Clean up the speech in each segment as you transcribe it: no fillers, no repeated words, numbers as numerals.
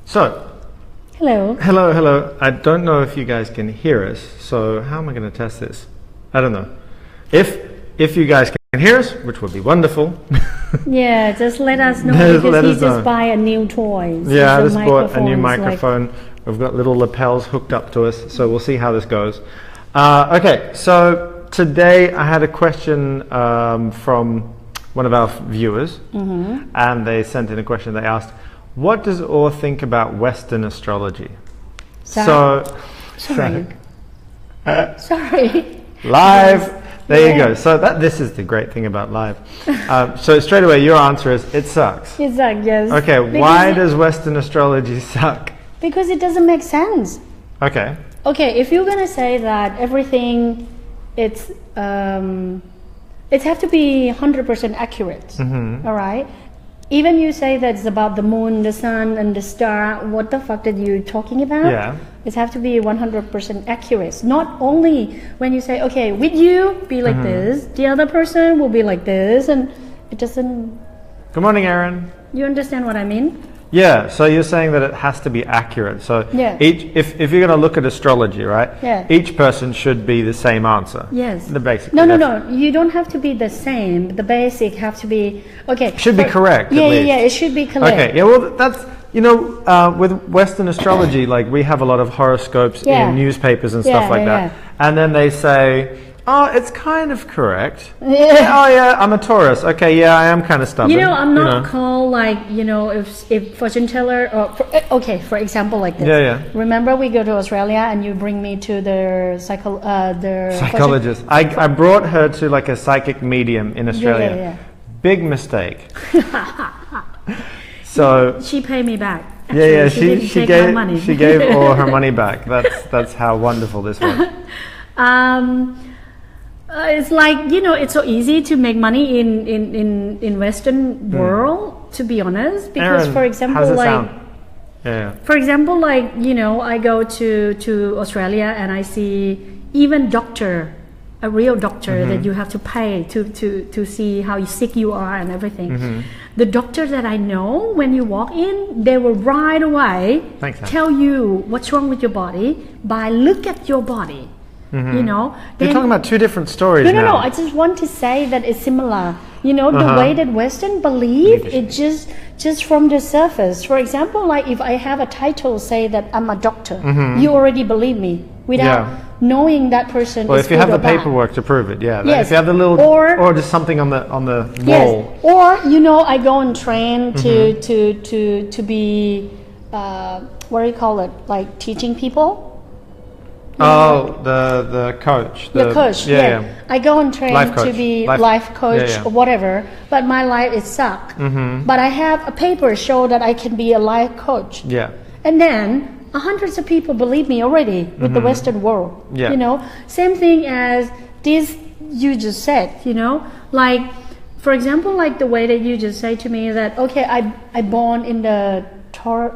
So, Hello. hello. I don't know if you guys can hear us, so how am I going to test this? I don't know. If you guys can hear us, which would be wonderful. Yeah, just let us know Let because us he just know. buy a new toy. Yeah, I The just bought a new microphone's microphone. We've got little lapels hooked up to us, so we'll see how this goes. Okay, so today I had a question from one of our viewers, and they sent in a question. They asked, what does Or think about Western astrology? Sorry. Sorry. Live. There you go. So this is the great thing about live. So straight away, your answer is it sucks. It sucks, yes. Okay, why does Western astrology suck? Because it doesn't make sense. Okay. Okay, if you're gonna say that everything, it have to be 100% accurate. All right. Even you say that it's about the moon, the sun, and the star. What the fuck that you talking about? Yeah. It have to be 100% accurate. Not only when you say, okay, with you be like this, the other person will be like this, and it doesn't. Good morning, Aaron. You understand what I mean? Yeah, so you're saying that it has to be accurate. So Yeah. if you're going to look at astrology, right? Yeah. Each person should be the same answer. Yes. The basic. No. You don't have to be the same. The basic have to be okay. Should be correct. Yeah, at least. yeah. It should be correct. Okay. Yeah. Well, that's with Western astrology, like we have a lot of horoscopes Yeah. in newspapers and Yeah, stuff like yeah, that, and then they say, "Oh, it's kind of correct." Yeah. Oh, yeah. I'm a Taurus. Okay. Yeah, I am kind of stubborn. You know, I'm not called like, if fortune teller or, for example, like this. Yeah, yeah. Remember we go to Australia and you bring me to the Psychologist. I brought her to like a psychic medium in Australia. Yeah. Big mistake. So She paid me back. yeah, Actually, she didn't take my gave money. she gave all her money back. That's how wonderful this was. It's like, it's so easy to make money in Western world, to be honest, because Aaron, for example, how does it like sound? Yeah. for example, like, I go to Australia and I see even a real doctor that you have to pay to see how sick you are and everything. The doctor that I know, when you walk in, they will right away Thanks, Sam. tell you what's wrong with your body by look at your body. You're talking about two different stories No, now. I just want to say that it's similar. The way that Western believe, it just from the surface. For example, like if I have a title say that I'm a doctor, you already believe me without knowing that person. Well, is if you have good the or bad. paperwork to prove it, yeah. Yes. If you have the little or just something on the Yes. wall. Or I go and train to be what do you call it? Like teaching people. Oh, the coach. The coach, yeah. I go and train Life to coach. be Life- life coach yeah. or whatever, but my life is suck. But I have a paper show that I can be a life coach. Yeah. And then hundreds of people believe me already with the Western world. Yeah. Same thing as this you just said, like for example, like the way that you just say to me that, okay, I born in the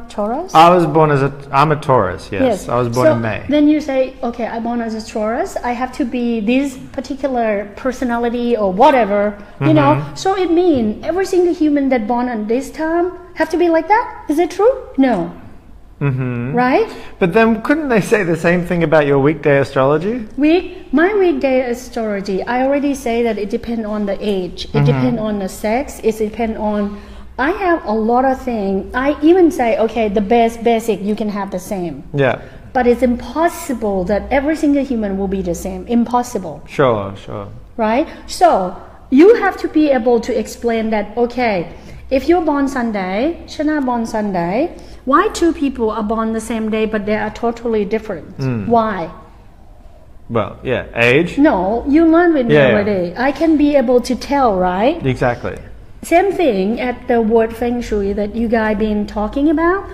Taurus? I'm a Taurus, yes. I was born in May. Then you say, okay, I'm born as a Taurus. I have to be this particular personality or whatever, So it means every single human that born on this time have to be like that? Is it true? No. Right? But then couldn't they say the same thing about your weekday astrology? My weekday astrology, I already say that it depends on the age. It depends on the sex. It depends on... I have a lot of things. I even say, okay, the basic, you can have the same. Yeah. But it's impossible that every single human will be the same. Impossible. Sure. Right? So you have to be able to explain that, okay, if you're born Sunday, Shana born Sunday, why two people are born the same day but they are totally different? Why? Well, yeah, age. No, you learn with me already. I can be able to tell, right? Exactly. Same thing at the word Feng Shui that you guys been talking about.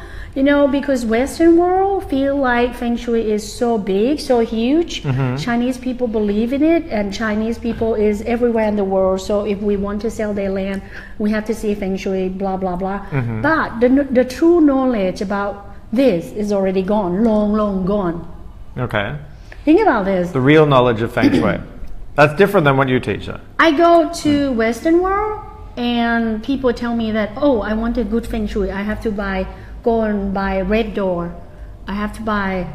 Because Western world feel like Feng Shui is so big, so huge. Chinese people believe in it, and Chinese people is everywhere in the world. So if we want to sell their land, we have to see Feng Shui, blah, blah, blah. But the true knowledge about this is already gone, long gone. Okay. Think about this. The real knowledge of Feng Shui. That's different than what you teach, though. I go to Western world, and people tell me that, oh, I want a good Feng Shui. I have to buy go and buy a red door. I have to buy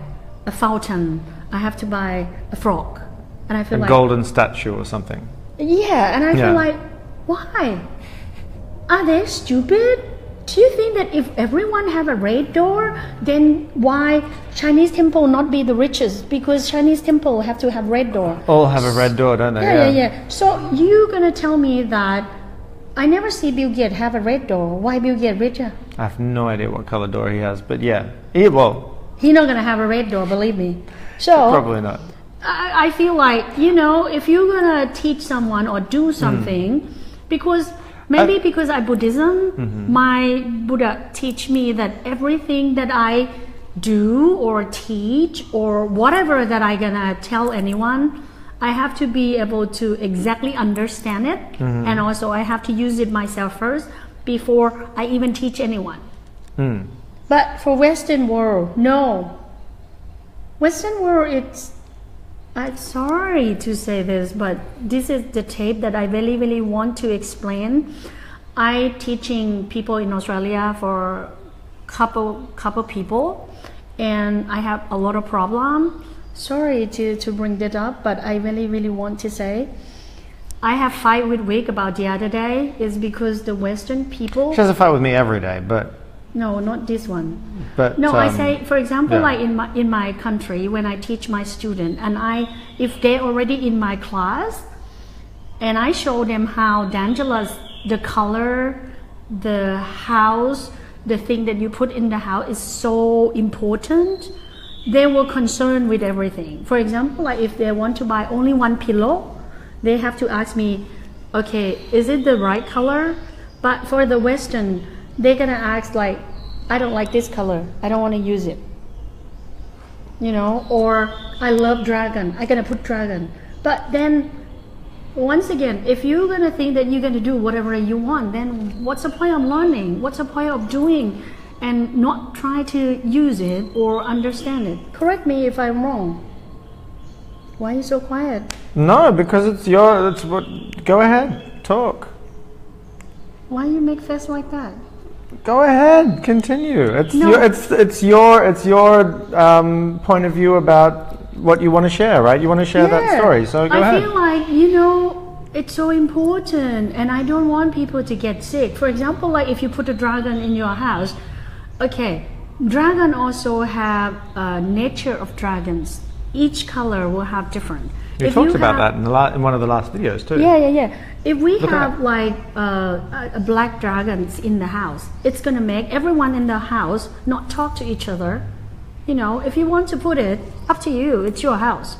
a fountain. I have to buy a frog. And I feel like golden statue or something. Yeah, and I feel like, why? Are they stupid? Do you think that if everyone have a red door, then why Chinese temple not be the richest? Because Chinese temple have to have red door. All have a red door, don't they? Yeah. So you're gonna tell me that I never see Bill Gates have a red door. Why Bill Gates richer? I have no idea what color door he has, but yeah. He's not gonna have a red door, believe me. So probably not. I feel like, if you're gonna teach someone or do something, because I Buddhism, my Buddha teach me that everything that I do or teach or whatever that I gonna tell anyone, I have to be able to exactly understand it, and also I have to use it myself first before I even teach anyone. But for Western world, no. Western world, I'm sorry to say this, but this is the tape that I really, really want to explain. I teaching people in Australia for couple people, and I have a lot of problem. Sorry to bring that up, but I really, really want to say, I have fight with Vic about the other day, is because the Western people. She has a fight with me every day, but. No, not this one. But no, I say, for example, like in my country, when I teach my student, and if they're already in my class, and I show them how dangerous the color, the house, the thing that you put in the house is so important, they were concerned with everything. For example, like if they want to buy only one pillow, they have to ask me, okay, is it the right color? But for the Western, they're gonna ask like, I don't like this color, I don't want to use it, or I love dragon, I'm gonna put dragon. But then once again, if you're gonna think that you're gonna do whatever you want, then what's the point of learning? What's the point of doing and not try to use it or understand it? Correct me if I'm wrong. Why are you so quiet? No, because go ahead, talk. Why you make face like that? Go ahead, continue. It's your point of view about what you want to share, right? You want to share that story, so go ahead. I feel like, it's so important, and I don't want people to get sick. For example, like if you put a dragon in your house, okay, dragon also have nature of dragons. Each color will have different. You talked about that in one of the last videos too. Yeah. If we have like a black dragons in the house, it's gonna make everyone in the house not talk to each other. If you want to put it, up to you. It's your house.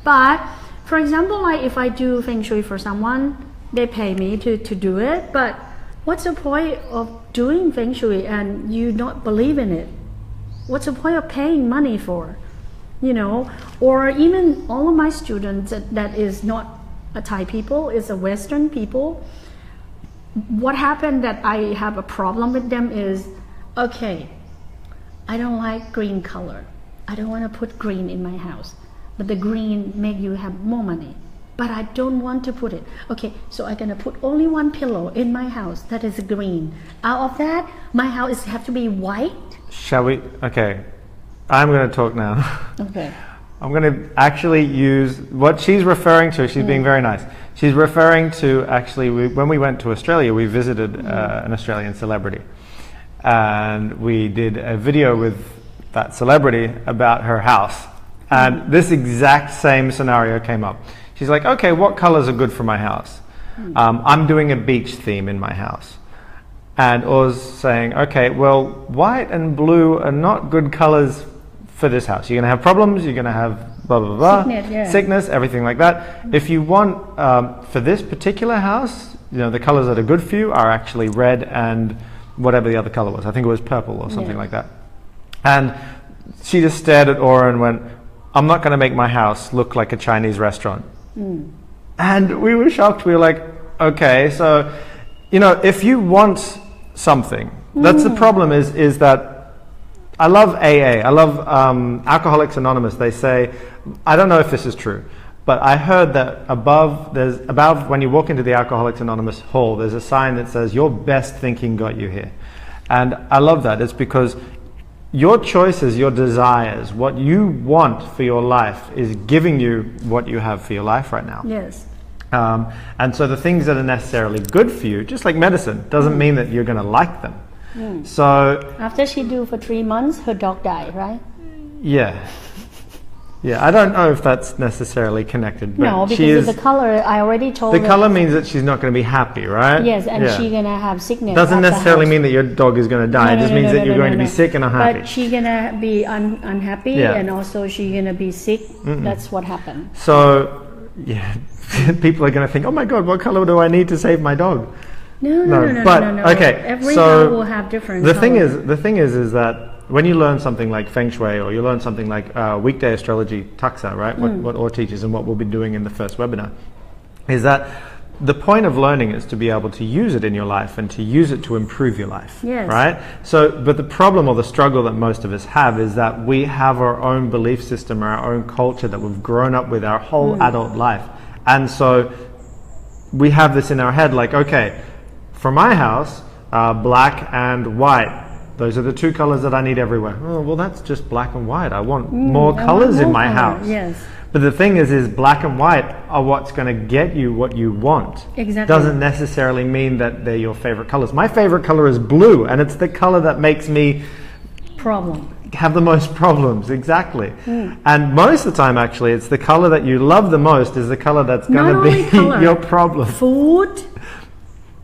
But for example, like if I do Feng Shui for someone, they pay me to do it. But what's the point of doing Feng Shui and you not believe in it? What's the point of paying money for? Or even all of my students that is not a Thai people, is a Western people. What happened that I have a problem with them is, okay, I don't like green color. I don't want to put green in my house. But the green make you have more money. But I don't want to put it. Okay, so I'm gonna put only one pillow in my house that is green. Out of that, my house have to be white. Shall we? Okay. I'm going to talk now. Okay. I'm going to actually use what she's referring to. She's being very nice. She's referring to actually, when we went to Australia, we visited an Australian celebrity. And we did a video with that celebrity about her house. And this exact same scenario came up. She's like, okay, what colors are good for my house? I'm doing a beach theme in my house. And Oz saying, okay, well, white and blue are not good colors for this house. You're going to have problems, you're going to have blah, blah, blah, sickness, everything like that. If you want, for this particular house, the colors that are good for you are actually red and whatever the other color was. I think it was purple or something like that. And she just stared at Aura and went, I'm not going to make my house look like a Chinese restaurant. And we were shocked. We were like, okay, so, if you want something, that's the problem is that I love AA. I love Alcoholics Anonymous. They say, I don't know if this is true, but I heard that above when you walk into the Alcoholics Anonymous hall, there's a sign that says, your best thinking got you here. And I love that. It's because your choices, your desires, what you want for your life is giving you what you have for your life right now. Yes. And so the things that are necessarily good for you, just like medicine, doesn't mean that you're going to like them. So after she do for 3 months, her dog died, right? yeah. Yeah, I don't know if that's necessarily connected. But No, because of the color. I already told the her. color means that she's not going to be happy, right? Yes, and she's gonna have sickness. Doesn't at the necessarily house. mean that your dog is going to die. It just means that you're going to be sick and unhappy. But she's gonna be unhappy, Yeah. and also she's gonna be sick. That's what happened. So, yeah, people are going to think, oh my God, what color do I need to save my dog? No. But okay, Every so dog will have different. the color. thing is that when you learn something like Feng Shui, or you learn something like Weekday Astrology, Taxa, right? What Or teaches and what we'll be doing in the first webinar, is that the point of learning is to be able to use it in your life and to use it to improve your life. Yes. Right? So, but the problem or the struggle that most of us have is that we have our own belief system, our own culture that we've grown up with our whole adult life. And so we have this in our head like, okay, for my house, black and white, those are the two colors that I need everywhere. Oh, well, that's just black and white. I want more colors in my house. Yes. But the thing is black and white are what's going to get you what you want. Exactly. Doesn't necessarily mean that they're your favorite colors. My favorite color is blue, and it's the color that makes me have the most problems. Exactly. And most of the time, actually, it's the color that you love the most is the color that's going to be your problem. Food.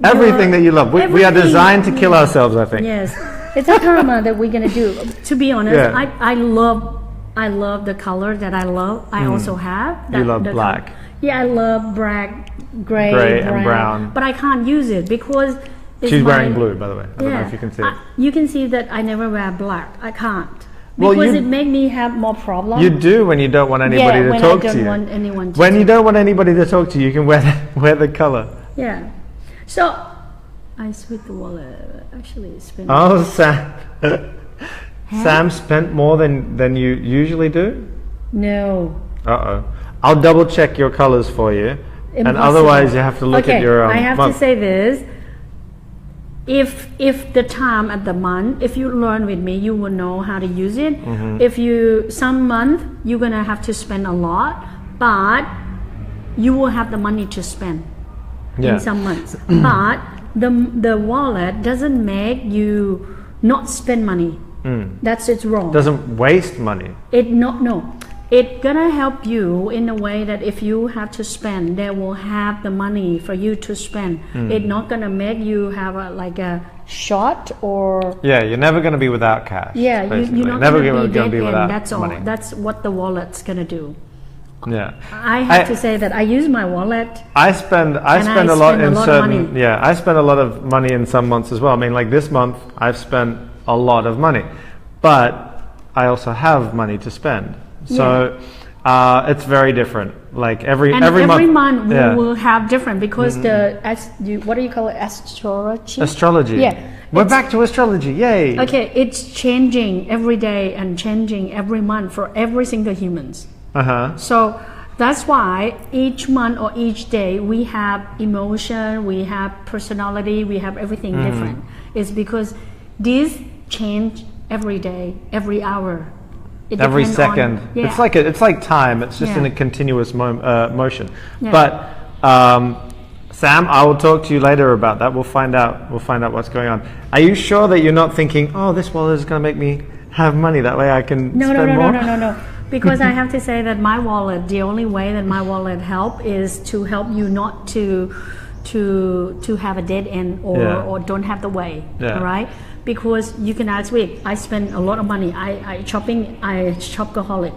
Everything that you love. We are designed to kill ourselves, I think. Yes. It's a karma that we're gonna do. To be honest, I love the color that I love. I also have. You love black. Yeah, I love black, gray and brown. But I can't use it because she's wearing blue, by the way. I don't know if you can see it. You can see that I never wear black. I can't. Well, because it makes me have more problems. You do when you don't want anybody to talk to you. Want anyone to when you don't want anybody to talk to you, you can wear the color. Yeah. So I switched the wallet. Actually, it's been. Oh, Sam. Sam spent more than you usually do? No. Uh-oh. I'll double check your colors for you. Impossible. And otherwise you have to look at your I have month. to say this. If the time at the month, if you learn with me, you will know how to use it. If you, some month, you're going to have to spend a lot, but you will have the money to spend in some months. But the wallet doesn't make you not spend money. It's wrong. Doesn't waste money. It's gonna help you in a way that if you have to spend, they will have the money for you to spend. It's not gonna make you have a short or you're never gonna be without cash. Yeah, you're not never gonna be without That's all. money. That's what the wallet's gonna do. Yeah, I have to say that I use my wallet. I spend a lot in certain. Yeah, I spend a lot of money in some months as well. I mean, like this month, I've spent a lot of money, but I also have money to spend. So it's very different. Like every month we will have different because what do you call it? Astrology. Astrology. Yeah. We're back to astrology. Yay. Okay, it's changing every day and changing every month for every single humans. So that's why each month or each day we have emotion, we have personality, we have everything different. It's because these change every day, every hour. Every second. It's like time. It's just in a continuous motion. But Sam, I will talk to you later about that. We'll find out what's going on. Are you sure that you're not thinking, oh, this wallet is going to make me have money, that way I can spend more? No. Because I have to say that my wallet, the only way that my wallet help is to help you not to have a dead end or don't have the way, right? Because you can ask me, I spend a lot of money. I shopaholic.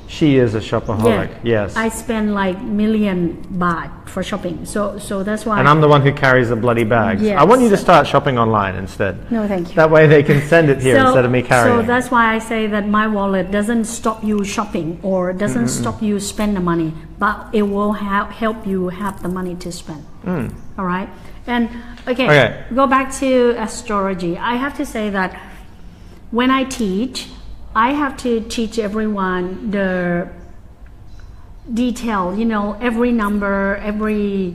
She is a shopaholic. Yes. I spend like million baht for shopping. So that's why. And I'm the one who carries the bloody bags. Yes. I want you to start shopping online instead. No, thank you. That way they can send it here instead of me carrying. So that's why I say that my wallet doesn't stop you shopping or doesn't stop you spend the money, but it will help you have the money to spend. All right. And okay, go back to astrology. I have to say that when I teach, I have to teach everyone the detail, every number, every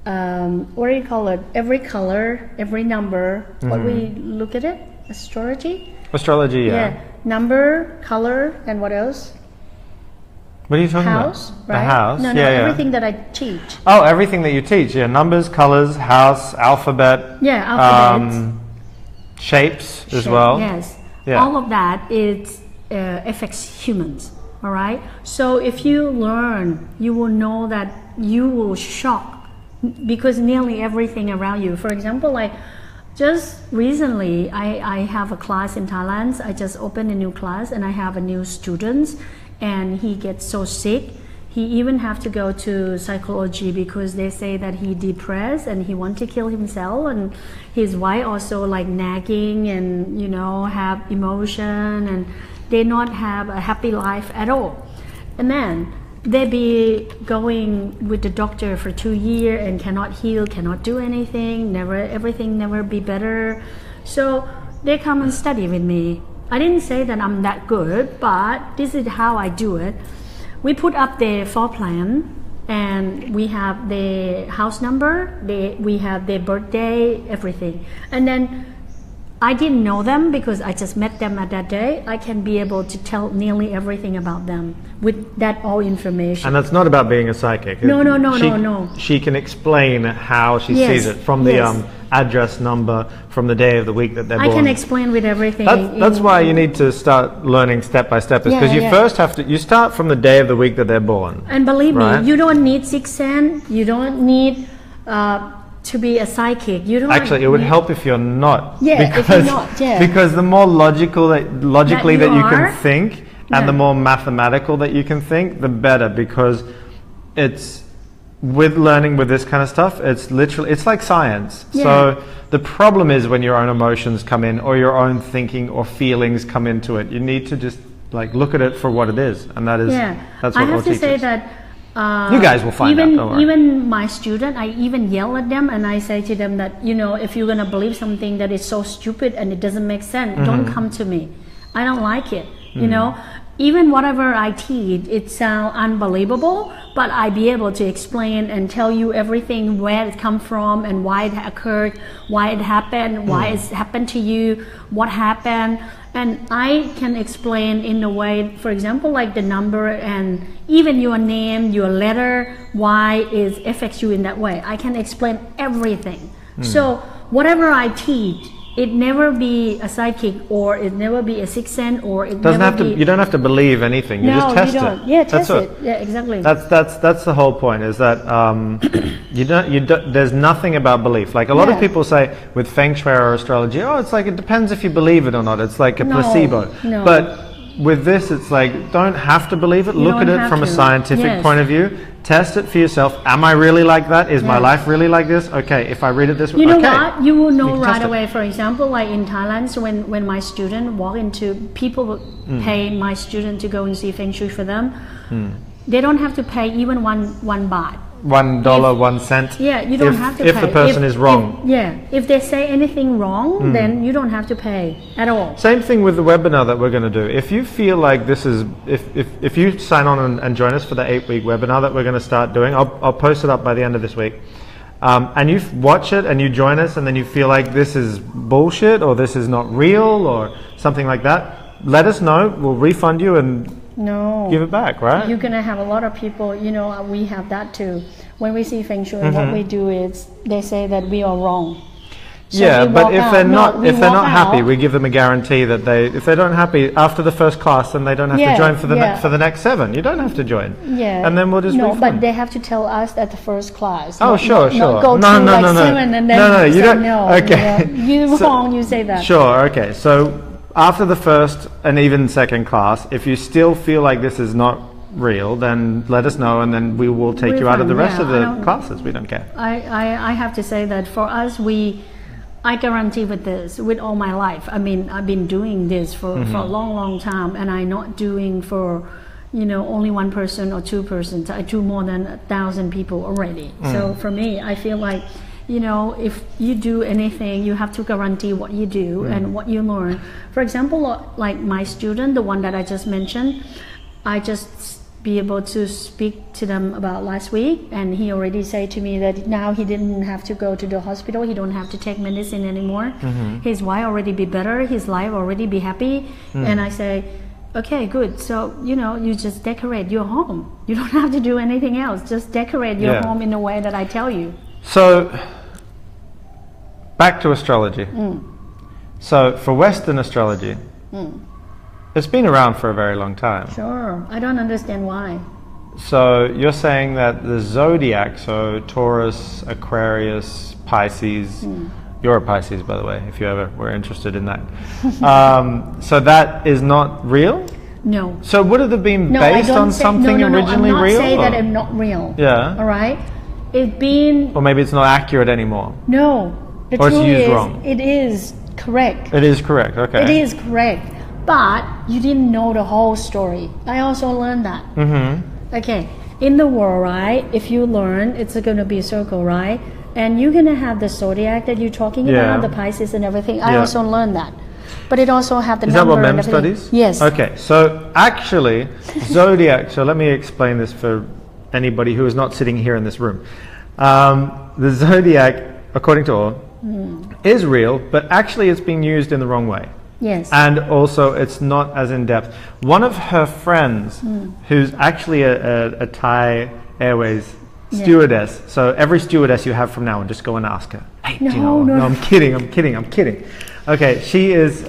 what do you call it? Every color, every number. What we look at it? Astrology. Astrology, yeah. Number, color, and what else? What are you talking House, about? right? The house. No, everything that I teach. Oh, everything that you teach. Yeah, numbers, colors, house, alphabet. Yeah, alphabet. Shapes as well. Yes. Yeah. All of that affects humans. All right. So if you learn, you will know that you will shock because nearly everything around you. For example, like just recently, I have a class in Thailand. I just opened a new class, and I have a new student, and he gets so sick. He even have to go to psychology because they say that he depressed and he want to kill himself, and his wife also like nagging and have emotion, and they not have a happy life at all. And then they be going with the doctor for 2 years and cannot heal, cannot do anything, everything never be better. So they come and study with me. I didn't say that I'm that good, but this is how I do it. We put up the floor plan, and we have the house number, we have their birthday, everything. And then I didn't know them because I just met them at that day. I can be able to tell nearly everything about them with that all information. And that's not about being a psychic. No. She can explain how she sees it from the address number, from the day of the week that they're born. I can explain with everything. That's why you need to start learning step by step. Because you first have to, you start from the day of the week that they're born. And believe me, you don't need sixth sense. You don't need to be a psychic. You don't. Actually, it would help if you're not. Yeah, because, if you're not. Yeah. Because the more logically that you can think, and the more mathematical that you can think, the better. Because it's with learning with this kind of stuff, it's like science. Yeah. So the problem is when your own emotions come in, or your own thinking or feelings come into it. You need to just like look at it for what it is, and that's what I have to teaches. say that. You guys will find out. Don't worry. Even my student, I even yell at them and I say to them that if you're gonna believe something that is so stupid and it doesn't make sense, don't come to me. I don't like it. Even whatever I teach, it sounds unbelievable, but I be able to explain and tell you everything, where it come from and why it occurred, why it happened, why it's happened to you, what happened. And I can explain in a way, for example, like the number and even your name, your letter, why it affects you in that way. I can explain everything. So whatever I teach, it never be a psychic, or it never be a sixth sense, or it doesn't never have to. You don't have to believe anything. You just test it. Yeah, test it. Yeah, exactly. That's the whole point. Is that there's nothing about belief. Like a lot of people say with Feng Shui or astrology, it's like it depends if you believe it or not. It's like a placebo. No. But with this, it's like don't have to believe it. Look at it from a scientific point of view. Test it for yourself. Am I really like that? Is my life really like this? Okay, if I read it this way, you know what? You will know right it. away. For example, like in Thailand, so when my student walk into, people pay my student to go and see Feng Shui for them. They don't have to pay even one baht. $1, 1 cent. Yeah, you don't have to pay. If the person is wrong. If they say anything wrong, then you don't have to pay at all. Same thing with the webinar that we're going to do. If you feel like this is, if you sign on and join us for the 8-week webinar that we're going to start doing, I'll post it up by the end of this week. And you watch it and you join us, and then you feel like this is bullshit or this is not real or something like that, let us know. We'll refund you and give it back, right? You're gonna have a lot of people, we have that too. When we see Feng Shui, what we do is they say that we are wrong. So but if they're not happy, we give them a guarantee that if they're not happy after the first class, then they don't have to join for the next 7. You don't have to join. Yeah. And then we'll just refund. But they have to tell us at the first class. Oh, sure. Not go through 7 and then you don't. No. Okay. You're wrong. You say that. Sure. Okay. So after the first and even second class, if you still feel like this is not real, then let us know, and then we will take you out of the rest of the classes. We don't care. I have to say that for us, I guarantee with this, with all my life. I mean, I've been doing this for a long time, and I'm not doing for only one person or two persons. I do more than 1,000 people already. So for me, I feel like if you do anything, you have to guarantee what you do and what you learn. For example, like my student, the one that I just mentioned, I just be able to speak to them about last week, and he already said to me that now he didn't have to go to the hospital, he don't have to take medicine anymore. His wife already be better, his life already be happy. And I say, okay, good. So, you know, you just decorate your home. You don't have to do anything else. Just decorate your home in a way that I tell you. So, back to astrology. So, for Western astrology, it's been around for a very long time. Sure. I don't understand why. So, you're saying that the zodiac, so Taurus, Aquarius, Pisces, you're a Pisces, by the way, if you ever were interested in that. So that is not real? No. So would it have been based on something originally real? I'm not saying that it's not real. Yeah. All right? It's been... Or maybe it's not accurate anymore. No. The or it's truth used is, wrong. it is correct. It is correct, okay. It is correct. But you didn't know the whole story. I also learned that. Okay. In the world, right? If you learn, it's going to be a circle, right? And you're going to have the zodiac that you're talking about, the Pisces and everything. I also learned that. But it also have the number. Is that what MEM and studies? Yes. Okay, so actually, zodiac, so let me explain this for anybody who is not sitting here in this room. The zodiac, according to all, is real, but actually it's being used in the wrong way. Yes. And also it's not as in-depth. One of her friends, who's actually a Thai Airways stewardess. So every stewardess you have from now on, just go and ask her. Hey, do you know? No, I'm kidding. Okay, she is.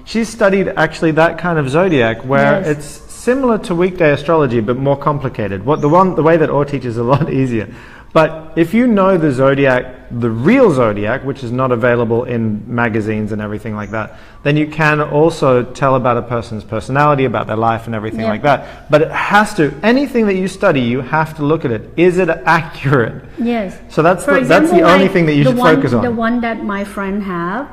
She's studied actually that kind of zodiac where it's similar to weekday astrology but more complicated. The way that Or teaches is a lot easier. But if you know the zodiac, the real zodiac, which is not available in magazines and everything like that, then you can also tell about a person's personality, about their life and everything like that. But it has to, anything that you study, you have to look at it. Is it accurate? Yes. So that's the only thing that you should focus on. The one that my friend have,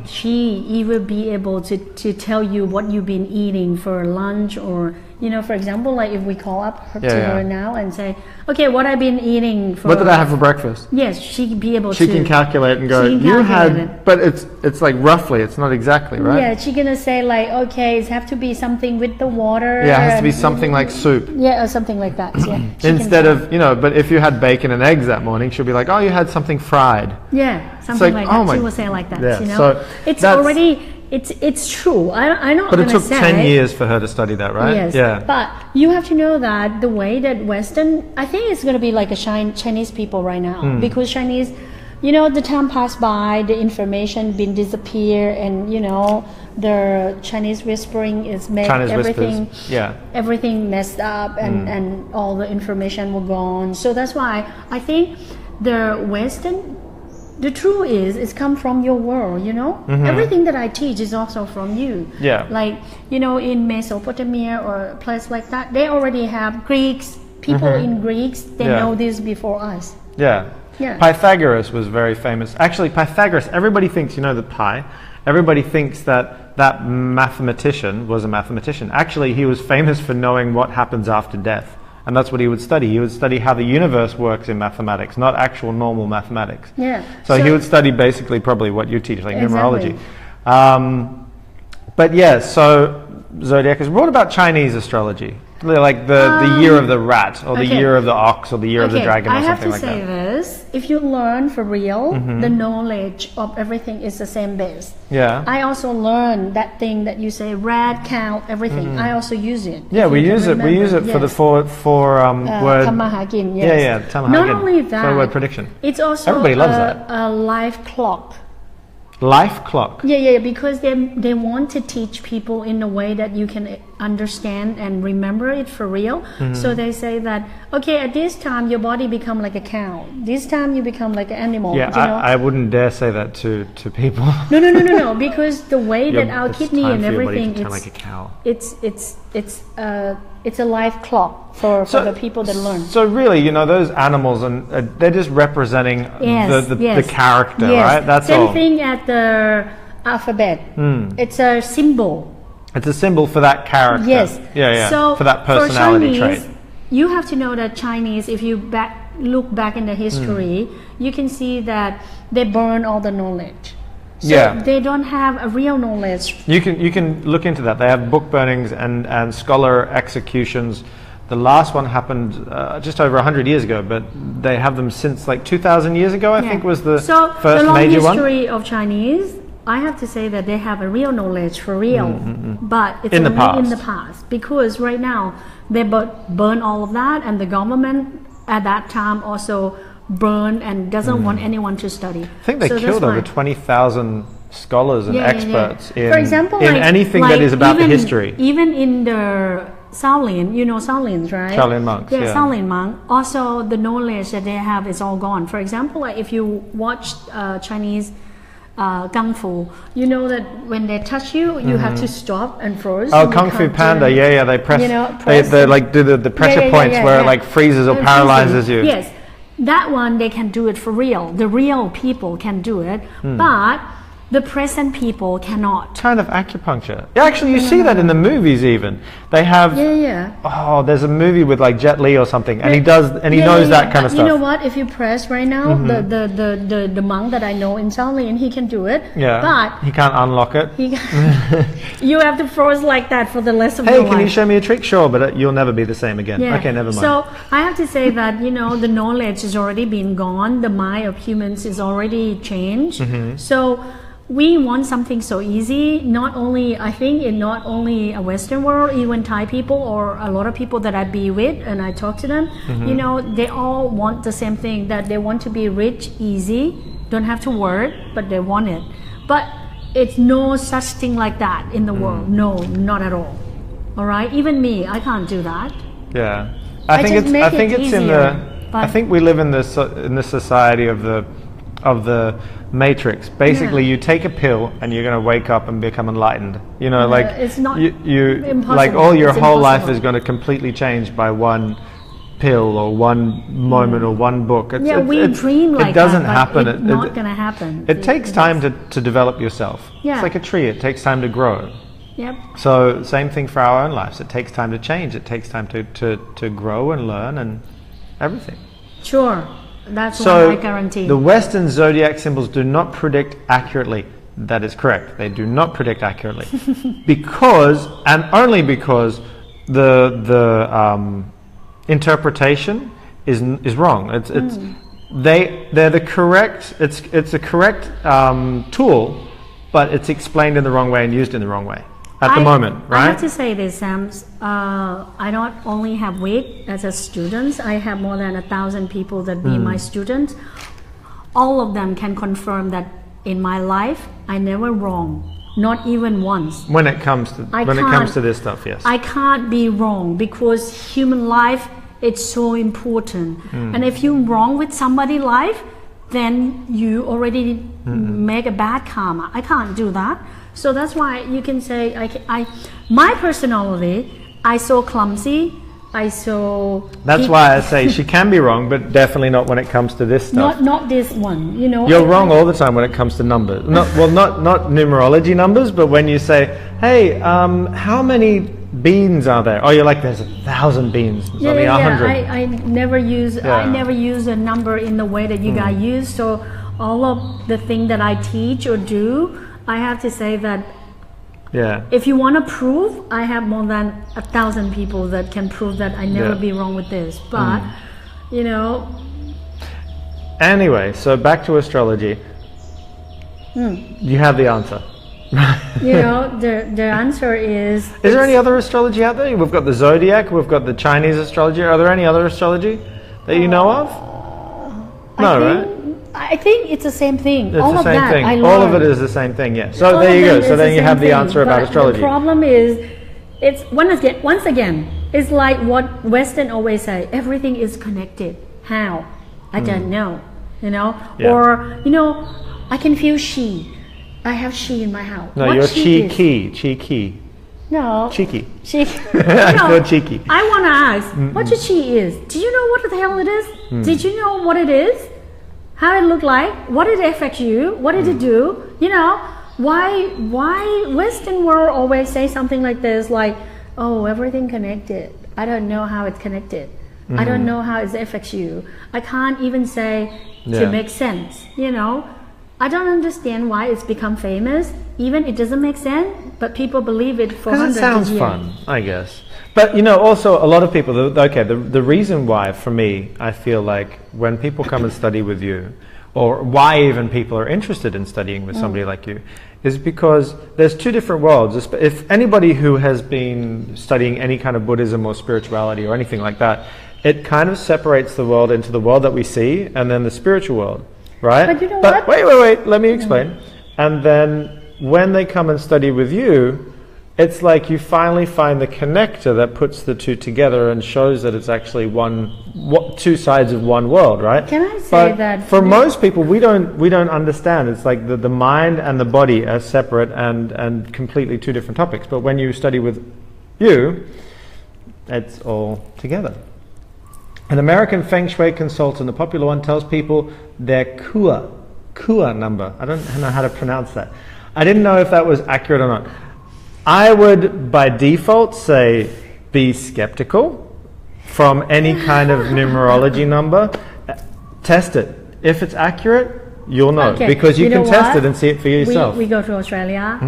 she will be able to tell you what you've been eating for lunch, or, you know, for example, like if we call up to her now and say, okay, what I've been eating for... What did I have for breakfast? Yes, she be able She can calculate and go, you had... But it's like roughly, it's not exactly, right? Yeah, she's gonna say like, okay, it have to be something with the water. Yeah, it has to be something like soup. Yeah, or something like that. Yeah. Instead of, you know, but if you had bacon and eggs that morning, she'll be like, oh, you had something fried. Yeah, something like that. She will say like that, you know? So it's already... It's true. I'm not. But it took say, 10 years for her to study that, right? Yes. Yeah. But you have to know that the way that Western, I think it's going to be like a Chinese people right now, because Chinese, you know, the time passed by, the information been disappear, and you know, the Chinese whispering is make everything everything messed up, and all the information were gone. So that's why I think the Western. The truth is, it's come from your world, you know? Everything that I teach is also from you. Yeah. Like, you know, in Mesopotamia or a place like that, they already have Greeks, people in Greeks, they know this before us. Yeah. Pythagoras was very famous. Actually, Pythagoras, everybody thinks, you know, the pi, everybody thinks that that mathematician was a mathematician. Actually, he was famous for knowing what happens after death. And that's what he would study. He would study how the universe works in mathematics, not actual normal mathematics. Yeah. So he would study basically probably what you teach, like numerology. But yeah, so zodiac is. What about Chinese astrology? Like the year of the rat, or the year of the ox, or the year of the dragon, or something like that. I have to say this. If you learn for real, the knowledge of everything is the same base. Yeah. I also learned that thing that you say, rat, cow, everything. I also use it. Yeah, we use it. We use it for the word. Tamahakin, yes. Yeah, Tamahakin. Not only that, for word prediction. It's also everybody loves that. A life clock. Life clock. Yeah, because they want to teach people in a way that you can understand and remember it for real. So they say that, okay, at this time your body become like a cow. This time you become like an animal. Yeah, you know? I wouldn't dare say that to people. No, because the way that our kidney and everything, it's like a cow. It's a life clock for the people that learn. So really, you know, those animals, and they're just representing the character, right? That's Same all. thing at the alphabet. It's a symbol. It's a symbol for that character. Yes. Yeah. So for that personality for Chinese, trait. You have to know that Chinese, if you look back in the history, you can see that they burn all the knowledge. So they don't have a real knowledge. You can look into that. They have book burnings and scholar executions. The last one happened just over 100 years ago, but they have them since like 2,000 years ago, I think was the first major one. So the long history of Chinese, I have to say that they have a real knowledge for real, but it's only in the past. Because right now, they burn all of that, and the government at that time also burn and doesn't want anyone to study. I think they killed over 20,000 scholars and experts in, for example, in anything that is about the history. Even in the Shaolin, you know Shaolins, right? Shaolin monks, yeah. Shaolin monk. Also, the knowledge that they have is all gone. For example, like if you watch Chinese Kung Fu, you know that when they touch you, you have to stop and froze. Oh, Kung Fu Panda, they press, they like do the pressure points where it like freezes or paralyzes you. Yes, that one they can do it for real. The real people can do it, but the present people cannot. Kind of acupuncture. Yeah, actually, you see that in the movies even. They have. Oh, there's a movie with like Jet Li or something, and he does, and he knows that kind of stuff. You know what? If you press right now, the monk that I know in Shaolin, he can do it. Yeah. But he can't unlock it. You have to froze like that for the rest of your life. Hey, can you show me a trick? Sure, but you'll never be the same again. Yeah. Okay, never mind. So I have to say that the knowledge has already been gone. The mind of humans is already changed. So we want something so easy. Not only, I think, in not only a Western world, even Thai people or a lot of people that I be with and I talk to them, they all want the same thing, that they want to be rich, easy, don't have to work, but they want it. But it's no such thing like that in the world. No, not at all. All right, even me, I can't do that. Yeah, I think it's in the. I think we live in the society of the Matrix. Basically, you take a pill and you're going to wake up and become enlightened. It's not impossible. Like all your whole life is going to completely change by one pill or one moment or one book. We dream like that. It doesn't happen. It's not going to happen. It takes time to develop yourself. Yeah. It's like a tree. It takes time to grow. Yep. So same thing for our own lives. It takes time to change. It takes time to grow and learn and everything. Sure. That's what I guarantee. The Western zodiac symbols do not predict accurately. That is correct. They do not predict accurately because, and only because, the interpretation is wrong. They're the correct. It's a correct tool, but it's explained in the wrong way and used in the wrong way at the moment, right? I have to say this, Sam. I not only have Week as a student, I have more than 1,000 people that be my students. All of them can confirm that in my life, I never wrong, not even once. When it comes to this stuff, yes. I can't be wrong because human life, it's so important. And if you're wrong with somebody's life, then you already make a bad karma. I can't do that. So that's why you can say, my personality, I so clumsy, That's why I say she can be wrong, but definitely not when it comes to this stuff. Not this one, You're wrong all the time when it comes to numbers. Not numerology numbers, but when you say, hey, how many beans are there? Oh, you're like, there's 1,000 beans. There's only 100. I never use a number in the way that you guys use. So all of the thing that I teach or do, I have to say that if you want to prove, I have more than 1,000 people that can prove that I never be wrong with this. But, Anyway, so back to astrology. You have the answer. The answer is... Is there any other astrology out there? We've got the zodiac, we've got the Chinese astrology. Are there any other astrology that you know of? No, right? I think it's the same thing. It's the same thing. All of it is the same thing, yeah. So there you go. So then you have the answer about astrology. The problem is, it's once again, it's like what Western always say, everything is connected. How? I don't know. Or, I can feel Shi. I have Shi in my house. No, you're cheeky. No. Cheeky. I feel cheeky. I want to ask, what your Chi is? Do you know what the hell it is? Did you know what it is? How it look like? What did it affect you? What did it do? Why Western world always say something like this, like, oh, everything connected. I don't know how it's connected. I don't know how it affects you. I can't even say to make sense, I don't understand why it's become famous. Even it doesn't make sense, but people believe it for hundreds of years. It sounds fun, I guess. But you know, also a lot of people. The reason why, for me, I feel like when people come and study with you, or why even people are interested in studying with somebody like you, is because there's two different worlds. If anybody who has been studying any kind of Buddhism or spirituality or anything like that, it kind of separates the world into the world that we see and then the spiritual world, right? But you know what? Wait, let me explain. And then when they come and study with you, it's like you finally find the connector that puts the two together and shows that it's actually two sides of one world, right? Can I say that for most people, we don't understand. It's like the mind and the body are separate and completely two different topics. But when you study with you, it's all together. An American Feng Shui consultant, a popular one, tells people their Kua number. I don't know how to pronounce that. I didn't know if that was accurate or not. I would, by default, say be skeptical from any kind of numerology number. Test it. If it's accurate, you'll know. Okay. Because you can test it and see it for yourself. We go to Australia,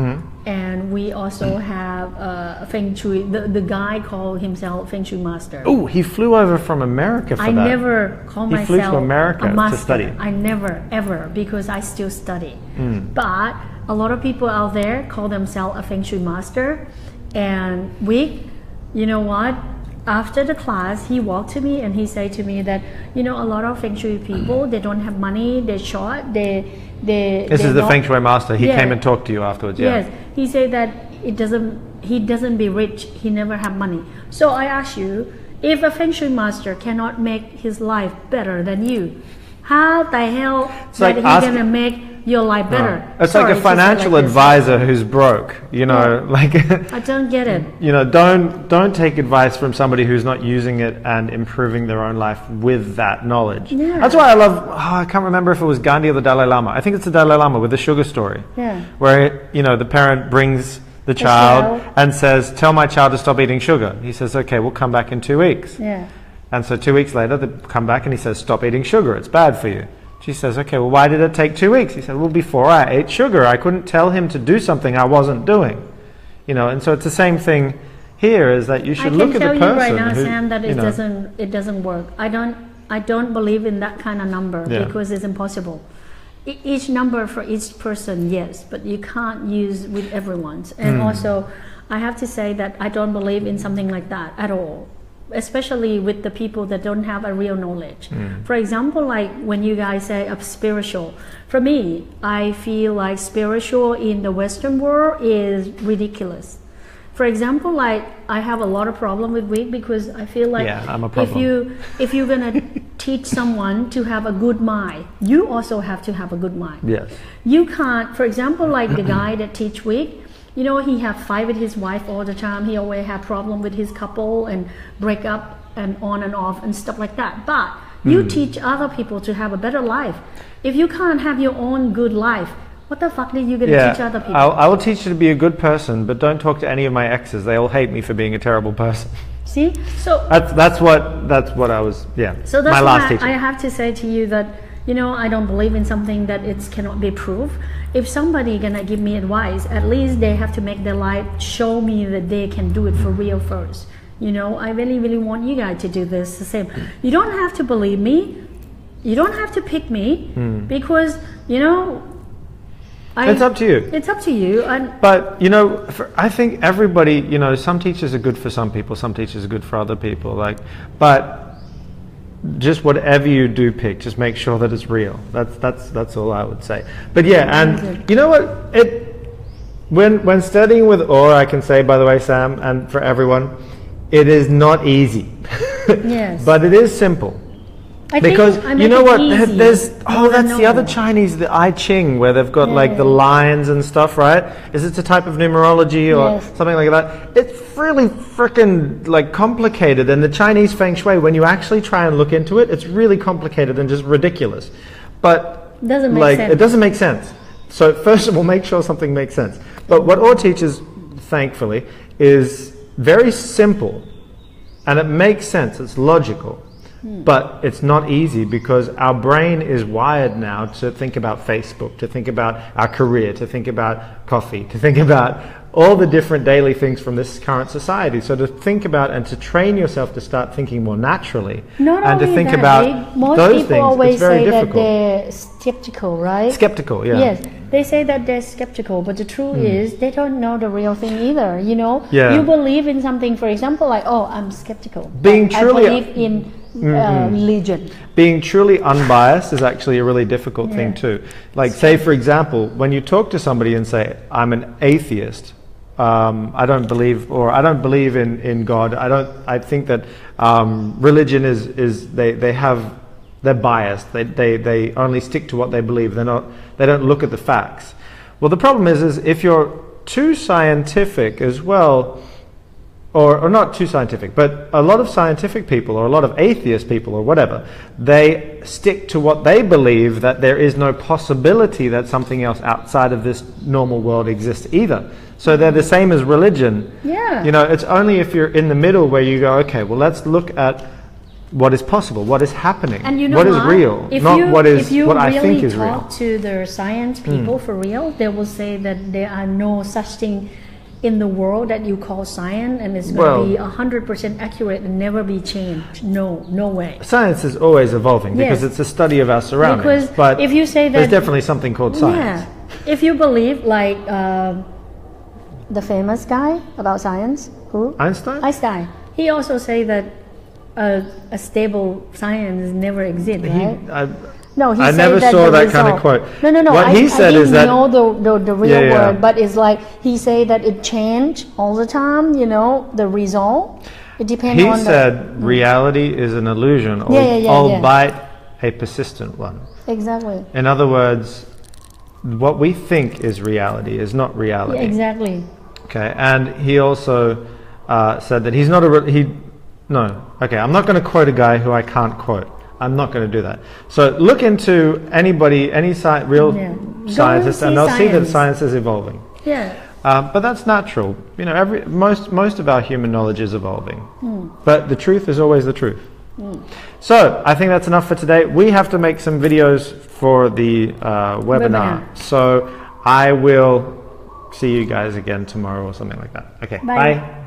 and we also have a Feng Shui. The guy called himself Feng Shui master. Oh, he flew over from America for that. I never call myself He flew to America a master. to study. I never, ever, because I still study. But a lot of people out there call themselves a Feng Shui master. And you know what? After the class, he walked to me and he said to me that, you know, a lot of Feng Shui people, they don't have money, they're short, This is the Feng Shui master. He came and talked to you afterwards. Yes. He said that he doesn't be rich, he never have money. So I ask you, if a Feng Shui master cannot make his life better than you, how the hell he's gonna make your life better? It's like a financial advisor who's broke, you know, like I don't get it. You know, don't take advice from somebody who's not using it and improving their own life with that knowledge. Yeah. That's why I love, I can't remember if it was Gandhi or the Dalai Lama. I think it's the Dalai Lama with the sugar story. Yeah. Where, you know, the parent brings the child and says, tell my child to stop eating sugar. He says, okay, we'll come back in 2 weeks. Yeah. And so 2 weeks later, they come back and he says, stop eating sugar, it's bad for you. She says, okay, well, why did it take 2 weeks? He said, well, before I ate sugar, I couldn't tell him to do something I wasn't doing. You know, and so it's the same thing here, is that you should look at the person. I can tell you right now, Sam, that it doesn't work. I don't believe in that kind of number because it's impossible. Each number for each person, yes, but you can't use with everyone's. And also, I have to say that I don't believe in something like that at all, especially with the people that don't have a real knowledge. For example, like when you guys say of spiritual, for me, I feel like spiritual in the Western world is ridiculous. For example, like I have a lot of problem with weed because I feel like I'm a problem. if you're gonna teach someone to have a good mind, you also have to have a good mind. Yes. You can't, for example, like the guy that teach weed, you know, he have fight with his wife all the time. He always have problem with his couple and break up and on and off and stuff like that. But you teach other people to have a better life. If you can't have your own good life, what the fuck are you going to teach other people? I will teach you to be a good person, but don't talk to any of my exes. They all hate me for being a terrible person. See, so that's what I was. So that's my last teaching. I have to say to you that, you know, I don't believe in something that it cannot be proved. If somebody gonna give me advice, at least they have to make their life show me that they can do it for real first. You know, I really, really want you guys to do this the same. You don't have to believe me. You don't have to pick me because, you know, it's up to you. It's up to you. But, you know, I think everybody, you know, some teachers are good for some people, some teachers are good for other people. But just whatever you do pick, just make sure that it's real. That's all I would say. But yeah, and you know what? When studying with Aura, I can say, by the way, Sam, and for everyone, it is not easy. Yes. But it is simple. Because you know what? That's the other Chinese, the I Ching, where they've got like the lines and stuff, right? Is it a type of numerology or something like that? It's really freaking like complicated. And the Chinese Feng Shui, when you actually try and look into it, it's really complicated and just ridiculous. But it doesn't make sense. So first of all, make sure something makes sense. But what Aura teaches, thankfully, is very simple, and it makes sense. It's logical. But it's not easy because our brain is wired now to think about Facebook, to think about our career, to think about coffee, to think about all the different daily things from this current society. So to think about and to train yourself to start thinking more naturally, Not and to only think that, about most those people things, always it's very say difficult. that they're skeptical, right? Skeptical, yeah. Yes, they say that they're skeptical, but the truth is they don't know the real thing either. You know, Yeah. you believe in something, for example, like, oh, I'm skeptical. Being but truly- I believe in religion. Being truly unbiased is actually a really difficult thing too. Like, say for example, when you talk to somebody and say, I'm an atheist, I don't believe in God. I think that religion they're biased. They only stick to what they believe. They don't look at the facts. Well, the problem is if you're too scientific as well, or not too scientific, but a lot of scientific people or a lot of atheist people or whatever, they stick to what they believe, that there is no possibility that something else outside of this normal world exists either. So they're the same as religion. Yeah. You know, it's only if you're in the middle where you go, okay, well, let's look at what is possible, what is happening, And you know what is real, not what if you I really think is talk real. to the science people for real, they will say that there are no such thing in the world that you call science, and it's going to be 100% accurate and never be changed. No way. Science is always evolving because Yes. it's a study of our surroundings. Because but if you say there's that, definitely something called science. yeah, if you believe like the famous guy about science, who? Einstein? He also say that a stable science never exists, right? No, he I said never that saw the that kind of result- quote. No. What he said I is didn't that know the real Yeah, yeah. word, but it's like he said that it changed all the time. You know, the result. It depends he on said reality is an illusion, albeit a persistent one. Exactly. In other words, what we think is reality is not reality. Yeah, exactly. Okay, and he also said that he's not I'm not going to quote a guy who I can't quote. I'm not going to do that. So look into any real scientist, and they'll see that science is evolving. Yeah. But that's natural. You know, most of our human knowledge is evolving. But the truth is always the truth. So I think that's enough for today. We have to make some videos for the webinar. So I will see you guys again tomorrow or something like that. Okay, bye.